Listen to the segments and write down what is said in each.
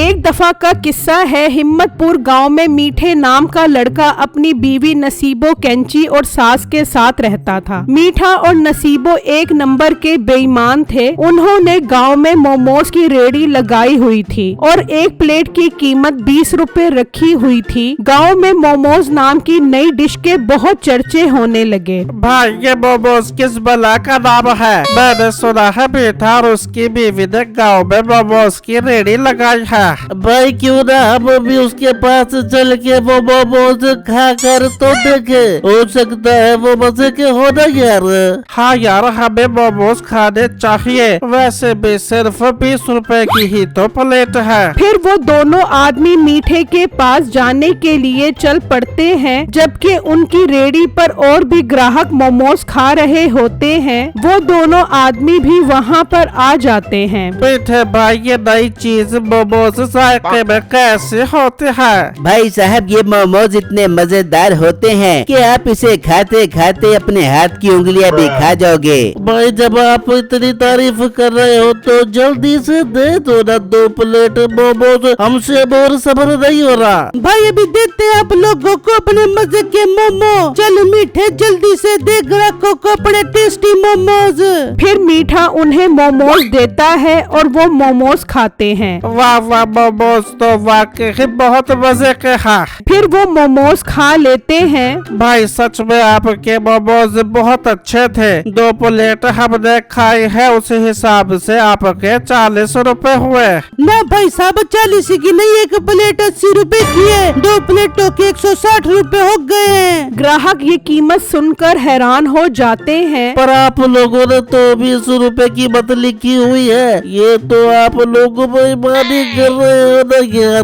एक दफा का किस्सा है। हिम्मतपुर गांव में मीठे नाम का लड़का अपनी बीवी नसीबो कैंची और सास के साथ रहता था। मीठा और नसीबो एक नंबर के बेईमान थे। उन्होंने गांव में मोमोज की रेडी लगाई हुई थी और एक प्लेट की कीमत 20 रुपए रखी हुई थी। गांव में मोमोज नाम की नई डिश के बहुत चर्चे होने लगे। भाई ये मोमोज किस बला का नाम है? मैंने सुना है मीठा और उसकी बीवी ने गाँव में मोमोज की रेडी लगाई है। भाई क्यों ना हम भी उसके पास चल के वो मोमोज खा कर तो देखे, हो सकता है वो मजे के हो ना यार। हाँ यार हमें मोमोज खाने चाहिए। वैसे भी सिर्फ 20 रुपए की ही तो प्लेट है। फिर वो दोनों आदमी मीठे के पास जाने के लिए चल पड़ते हैं। जबकि उनकी रेडी पर और भी ग्राहक मोमोज खा रहे होते हैं। वो दोनों आदमी भी वहाँ पर आ जाते हैं। मीठे भाई ये नई चीज मोमोज जायके में कैसे होते हैं? भाई साहब ये मोमोज इतने मजेदार होते हैं कि आप इसे खाते खाते अपने हाथ की उंगलियां भी खा जाओगे। भाई जब आप इतनी तारीफ कर रहे हो तो जल्दी से दे दो ना 2 प्लेट मोमोज, हमसे और सब्र नहीं हो रहा। भाई अभी देते हैं आप लोगों को अपने मजे के मोमो। चलो मीठे जल्दी से दे ग्राहकों को अपने टेस्टी मोमोज। फिर मीठा उन्हें मोमोज देता है और वो मोमोज खाते हैं। वाह वाह मोमोज तो वाकई बहुत मजे के हैं। फिर वो मोमोज खा लेते हैं। भाई सच में आपके मोमोज बहुत अच्छे थे। 2 प्लेट हमने खाई है, उस हिसाब से आपके 40 रुपए हुए। ना भाई साहब 40 की नहीं, एक प्लेट 80 रुपए की है। 2 प्लेटों के 160 रुपए हो गए हैं। ग्राहक ये कीमत सुनकर हैरान हो जाते हैं। पर आप लोगों ने तो 20 रुपए की मत लिखी हुई है। ये तो आप लोग बेईमानी कर रहे हो ना यार।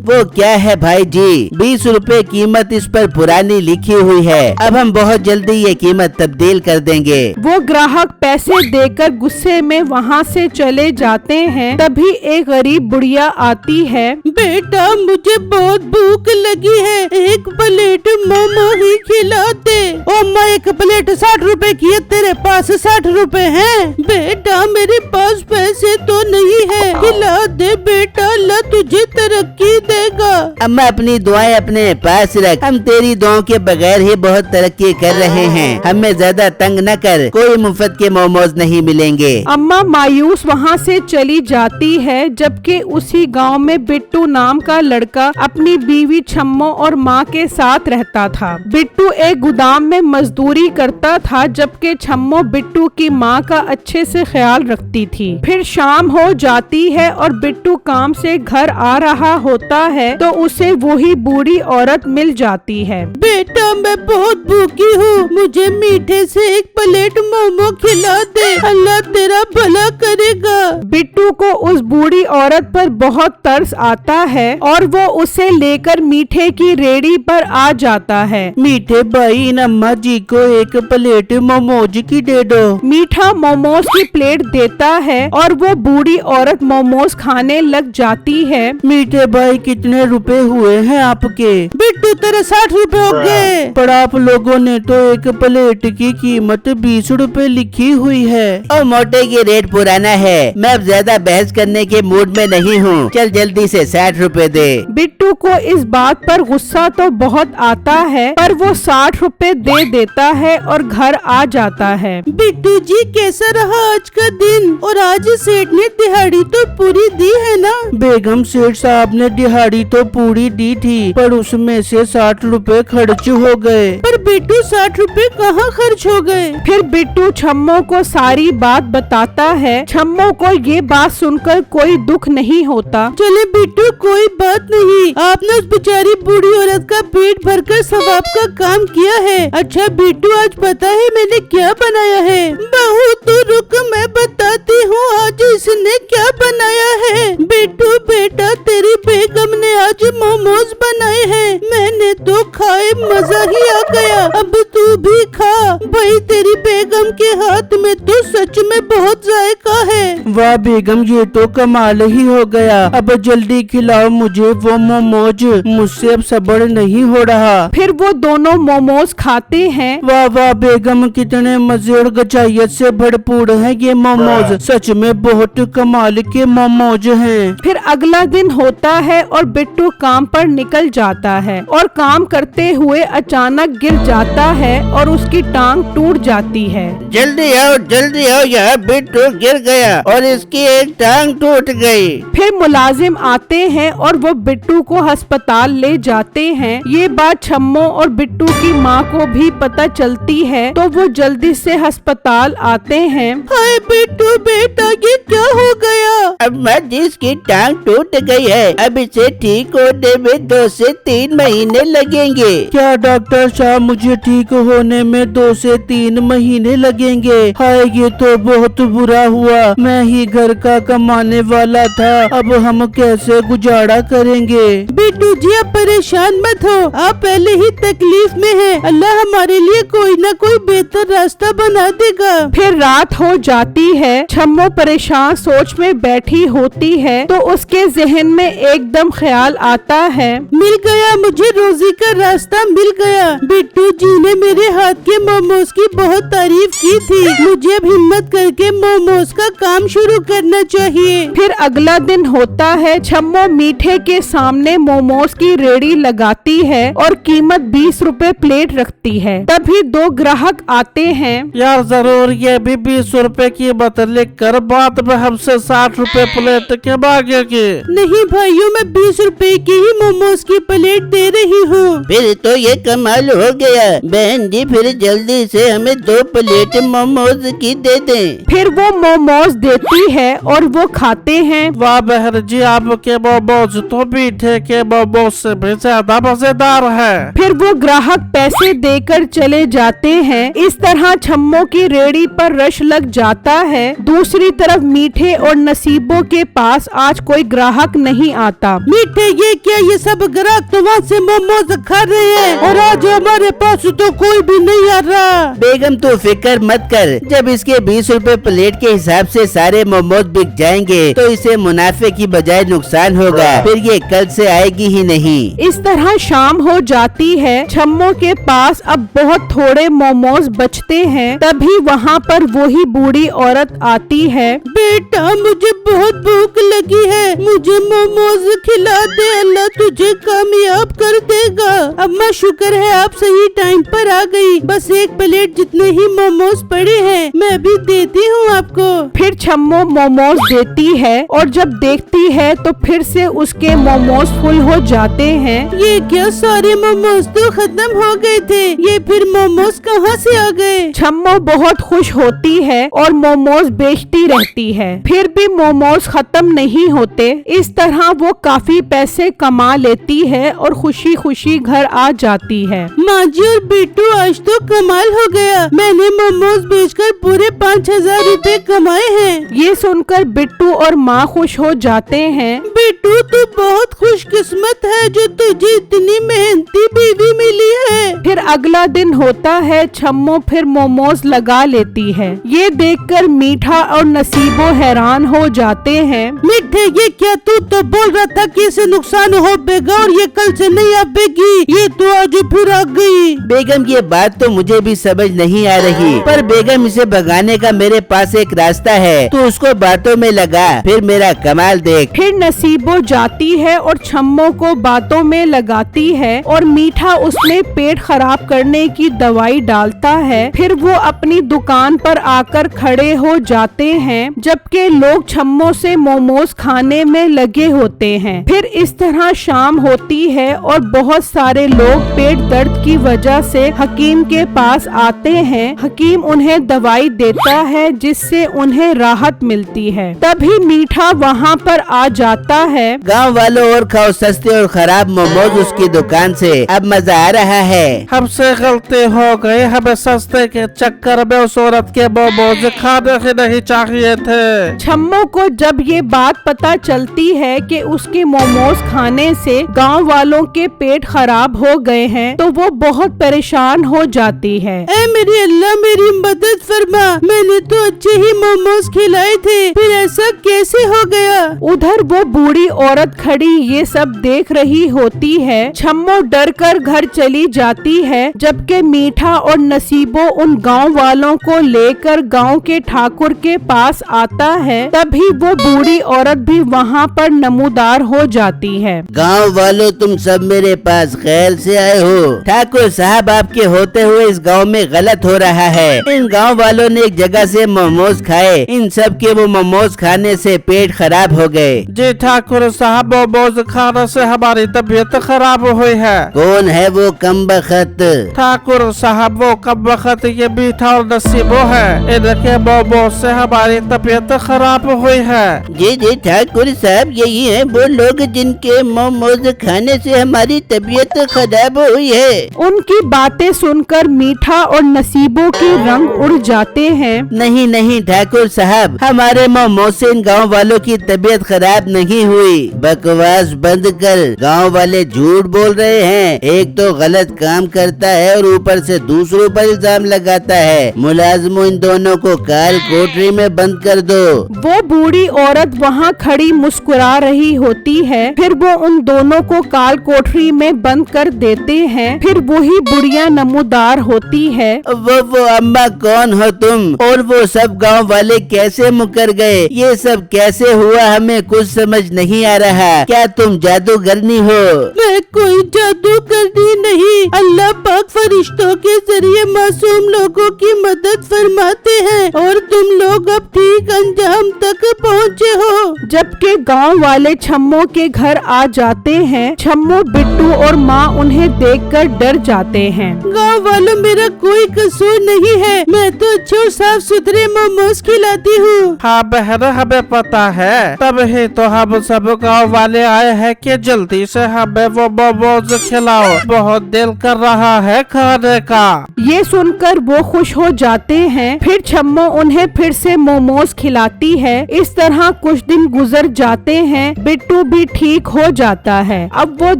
वो क्या है भाई जी, 20 रुपए कीमत इस पर पुरानी लिखी हुई है। अब हम बहुत जल्दी ये कीमत तब्दील कर देंगे। वो ग्राहक पैसे देकर गुस्से में वहाँ से चले जाते हैं। तभी एक गरीब बुढ़िया आती है। बेटा मुझे बहुत भूख लगी है, एक प्लेट मोमो ही खिला दे। ओ माँ एक प्लेट 60 रुपए की है, तेरे पास 60 रुपए हैं? बेटा मेरे पास पैसे तो नहीं है, खिला दे बेटा, अल्लाह तुझे तरक्की देगा। अम्मा अपनी दुआएं अपने पास रख, हम तेरी दुआओं के बगैर ही बहुत तरक्की कर रहे हैं। हमें ज्यादा तंग न कर, कोई मुफ्त के मोमोज नहीं मिलेंगे। अम्मा मायूस वहाँ से चली जाती है। जबकि उसी गांव में बिट्टू नाम का लड़का अपनी बीवी छम्मो और माँ के साथ रहता था। बिट्टू एक गोदाम में मजदूरी करता था, जबकि छम्मो बिट्टू की माँ का अच्छे से ख्याल रखती थी। फिर शाम हो जाती है और बिट्टू काम से घर आ रहा होता है तो उसे वही बूढ़ी औरत मिल जाती है। बेटा मैं बहुत भूखी हूँ, मुझे मीठे से एक प्लेट मोमो खिला दे, अल्लाह तेरा भला करेगा। बिट्टू को उस बूढ़ी औरत पर बहुत तरस आता है और वो उसे लेकर मीठे की रेडी पर आ जाता है। मीठे भाई इन अम्मा जी को एक प्लेट मोमोज की दे दो। मीठा मोमोज की प्लेट देता है और वो बूढ़ी औरत मोमोज खाने लग जाती है। मीठे भाई कितने रुपए हुए हैं आपके? बिट्टू तेरे 60 रुपए हो गए। पर आप लोगों ने तो एक प्लेट की कीमत 20 रुपए लिखी हुई है। और मोटे की रेट पुराना है, मैं अब ज्यादा बहस करने के मूड में नहीं हूँ। चल जल्दी से 60 रुपए दे। बिट्टू को इस बात पर गुस्सा तो बहुत आता है, पर वो 60 रुपए दे देता है और घर आ जाता है। बिट्टू जी कैसा रहा आज का दिन? और आज सेठ ने दिहाड़ी तो पूरी दी है ना? बेगम सेठ साहब ने दिहाड़ी तो पूरी दी थी, पर उसमें से 60 रुपए खर्च हो गए। पर बिट्टू 60 रुपए कहाँ खर्च हो गए? फिर बिट्टू छम्मो को सारी बात बताता है। छम्मो को ये बात सुनकर कोई दुख नहीं होता। चले बिट्टू कोई बात नहीं, आपने उस बेचारी बूढ़ी औरत का पेट भरकर सवाब का काम किया है। अच्छा बिट्टू आज पता है मैंने क्या बनाया है? बहू तू रुक मैं बताती हूँ आज इसने क्या बनाया है। बिट्टू बेटा तेरी बेगम ने आज मोमोज बनाए हैं, मैंने तो खाए मजा ही आ गया, अब तू भी खा। भाई तेरी बेगम के हाथ में तो सच में बहुत जायका है। वाह बेगम, ये तो कमाल ही हो गया। अब जल्दी खिलाओ मुझे वो मोमोज, मुझसे अब सब्र नहीं हो रहा। फिर वो दोनों मोमोज खाते हैं। वाह वाह बेगम, कितने मजे और गजाइत से भरपूर है ये मोमोज, सच में बहुत कमाल के मोमोज हैं। फिर अगला दिन होता है और बिट्टू काम पर निकल जाता है और काम करते हुए अचानक गिर जाता है और उसकी टांग टूट जाती है। जल्दी आओ, यहाँ बिट्टू गिर गया और इसकी एक टांग टूट गई। फिर मुलाजिम आते हैं और वो बिट्टू को अस्पताल ले जाते हैं। ये बात छम्मो और बिट्टू की माँ को भी पता चलती है तो वो जल्दी से अस्पताल आते हैं। हाय बिट्टू बेटा, ये क्या हो गया? अम्मा जी, इसकी टांग टूट गई है, अब इसे ठीक होने में 2 से 3 महीने लगेंगे। क्या डॉक्टर साहब, मुझे ठीक होने में 2 से 3 महीने लगेंगे? हाय ये तो बहुत बुरा हुआ, मैं ही घर का कमाने वाला था, अब हम कैसे गुजारा करेंगे? बिट्टू जी आप परेशान मत हो, आप पहले ही तकलीफ में हैं, अल्लाह हमारे लिए कोई न कोई बेहतर रास्ता बना देगा। फिर रात हो जाती है। छम्मो परेशान सोच में बैठी होती है तो उसके जहन में एकदम ख्याल आता है, मिल गया, मुझे रोजी का रास्ता मिल गया। बिट्टू जी ने मेरे हाथ के मोमोज की बहुत तारीफ की थी, मुझे अब हिम्मत करके मोमोज का काम शुरू करना चाहिए। फिर अगला दिन होता है। छम्मो मीठे के सामने मोमोज की रेडी लगाती है और कीमत 20 रुपए प्लेट रखती है। तभी 2 ग्राहक आते हैं। यार जरूर ये भी 20 रुपए की कीमत लिख कर बाद में हमसे 60 रुपए प्लेट के मांगेगी। नहीं भाइयों, मैं 20 रुपए की ही मोमोज की प्लेट दे रही हूँ। फिर तो ये कमाल हो गया। बहन जी फिर जल्दी से हमें 2 प्लेट मोमोज की दे दें। फिर वो मोमोज देती है और वो खाते हैं। वाह बहन जी, आपके मोमोज तो मीठे के मोमोज से भी ज्यादा मजेदार है। फिर वो ग्राहक पैसे देकर चले जाते हैं। इस तरह छम्मो की रेडी पर रश लग जाता है। दूसरी तरफ मीठे और नसीबों के पास आज कोई ग्राहक नहीं आता। मीठे ये क्या, ये सब ग्राहक तो वहाँ से मोमोज खा रहे हैं और आज हमारे पास तो कोई भी नहीं आ रहा। बेगम तू फिक्र मत कर, जब इसके 20 रुपए प्लेट के हिसाब से सारे मोमोज बिक जाएंगे तो इसे मुनाफे की बजाय नुकसान होगा, फिर ये कल से आएगी ही नहीं। इस तरह शाम हो जाती है। छम्मो के पास अब बहुत थोड़े मोमोज बचते हैं। तभी वहाँ पर वही बूढ़ी औरत आती है। बेटा मुझे बहुत भूख लगी है, मुझे मोमोज खिला दे, अल्लाह तुझे कामयाब कर देगा। अम्मा शुक्र है आप सही टाइम पर आ गई, बस 1 प्लेट जितने ही मोमोज पड़े हैं मैं भी देती हूँ आपको। फिर छम्मो मोमोज देती है और जब देखती है तो फिर से उसके मोमोज फुल हो जाते हैं। ये क्या, सारे मोमोज तो खत्म हो गए थे, ये फिर मोमोज कहाँ से आ गए? छम्मो बहुत खुश होती है और मोमोज बेचती रहती है, फिर भी मोमोज खत्म नहीं होते। इस तरह वो काफी पैसे कमा लेती है और खुशी खुशी घर आ जाती है। माँ जी और बिट्टू आज तो कमाल हो गया, मैंने मोमोज बेचकर पूरे 5000 रुपए कमाए हैं। ये सुनकर बिट्टू और माँ खुश हो जाते हैं। बिट्टू तू बहुत खुशकिस्मत है जो तुझे इतनी मेहनती बीवी मिली है। फिर अगला दिन होता है। छम्मो फिर मोमोज लगा लेती है। ये देखकर मीठा और नसीबो हैरान हो जाते हैं। मीठे ये क्या, तू तो बोल रहा था कि इसे नुकसान हो बेगा और ये कल से नहीं आएगी, ये तो आज फिर आ गई। बेगम ये बात तो मुझे भी समझ नहीं आ रही, पर बेगम इसे भगाने का मेरे पास एक रास्ता है, तो उसको बातों में लगा, फिर मेरा कमाल देख। फिर नसीबो जाती है और छम्मो को बातों में लगाती है और मीठा उसमें पेट खराब करने की दवाई डालता है। फिर वो अपनी दुकान पर आकर खड़े हो जाते हैं जबकि लोग छम्मो से मोमोज खाने में लगे होते हैं। फिर इस तरह शाम होती है और बहुत सारे लोग पेट दर्द की वजह से हकीम के पास आते हैं। हकीम उन्हें दवाई देता है जिससे उन्हें राहत मिलती है। तभी मीठा वहाँ पर आ जाता है। गांव वालों और खाओ सस्ते और खराब मोमोज उसकी दुकान से, अब मजा आ रहा है। हमसे गलती हो गई, हमें सस्ते के चक्कर में उस औरत के मोमोज खाने ही नहीं चाहिए थे। छम्मो को जब ये बात पता चलती है कि उसके मोमोज खाने से गांव वालों के पेट खराब हो गए हैं तो वो बहुत परेशान हो जाती है। ऐ मेरी अल्लाह मेरी मदद फरमा, मैंने तो अच्छे ही मोमोज खिलाए थे, फिर ऐसा कैसे हो गया। उधर वो बूढ़ी औरत खड़ी ये सब देख रही होती है। छम्मो डर कर घर चली जाती है, जबकि मीठा और नसीबो उन गांव वालों को लेकर गांव के ठाकुर के पास आता है। तभी वो बूढ़ी औरत भी वहाँ पर नमूदार हो जाती है। गांव वालों, तुम सब मेरे पास खैर से आए हो। ठाकुर साहब, आपके होते हुए इस गांव में गलत हो रहा है। इन गांव वालों ने एक जगह से मोमोज खाए, इन सब के वो मोमोज खाने से पेट खराब हो गए। जी ठाकुर साहब, मोमोज खाने से हमारी तबीयत खराब हुई है। कौन है वो कमबख्त? ठाकुर साहब, वो कमबख्त ये मीठा और नसीबो है, इनके मोमोज से हमारी तबीयत खराब हुई है। जी जी ठाकुर साहब, यही है वो लोग जिनके मोमोज खाने से हमारी तबीयत खराब हुई है। उनकी बातें सुनकर मीठा और नसीबों के रंग उड़ जाते हैं। नहीं नहीं ठाकुर साहब, हमारे मोमोज से इन गांव वालों की तबीयत खराब नहीं हुई। बकवास बंद कर, गांव वाले झूठ बोल रहे हैं। एक तो गलत काम करता है और ऊपर से दूसरों पर इल्जाम लगाता है। मुलाजिमों, इन दोनों को काल कोठरी में बंद कर दो। वो बूढ़ी औरत वहाँ खड़ी मुस्कुरा रही होती है। फिर वो उन दोनों को काल कोठरी में बंद कर देते हैं। फिर वही बुढ़िया नमूदार होती है। वो अम्मा, कौन हो तुम? और वो सब गांव वाले कैसे मुकर गए? ये सब कैसे हुआ, हमें कुछ समझ नहीं आ रहा। क्या तुम जादूगरनी हो? मैं कोई जादूगरनी नहीं, अल्लाह पाक फरिश्तों के जरिए मासूम लोगों की मदद फरमाते हैं और तुम लोग अब ठीक अंजाम तक पहुँचे हो। जबकि गांव वाले छम्मो के घर आ जाते हैं। छम्मो, बिट्टू और माँ उन्हें देखकर डर जाते हैं। गाँव वालों, मेरा कोई कसूर नहीं है, मैं तो अच्छे और साफ सुथरे मोमोज खिलाती हूँ। हाँ बहन, हमें पता है, तब ही तो हम सब गाँव वाले आए हैं कि जल्दी से हमें वो मोमोज खिलाओ, बहुत दिल कर रहा है खाने का। ये सुनकर वो खुश हो जाते हैं। फिर छम्मो उन्हें फिर से मोमोज खिलाती है। इस तरह कुछ दिन गुजर जाते हैं। बिट्टू भी ठीक हो जाता है। अब वो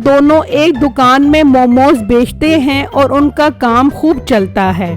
दोनों एक दुकान में मोमोज बेचते हैं और उनका काम खूब चलता है।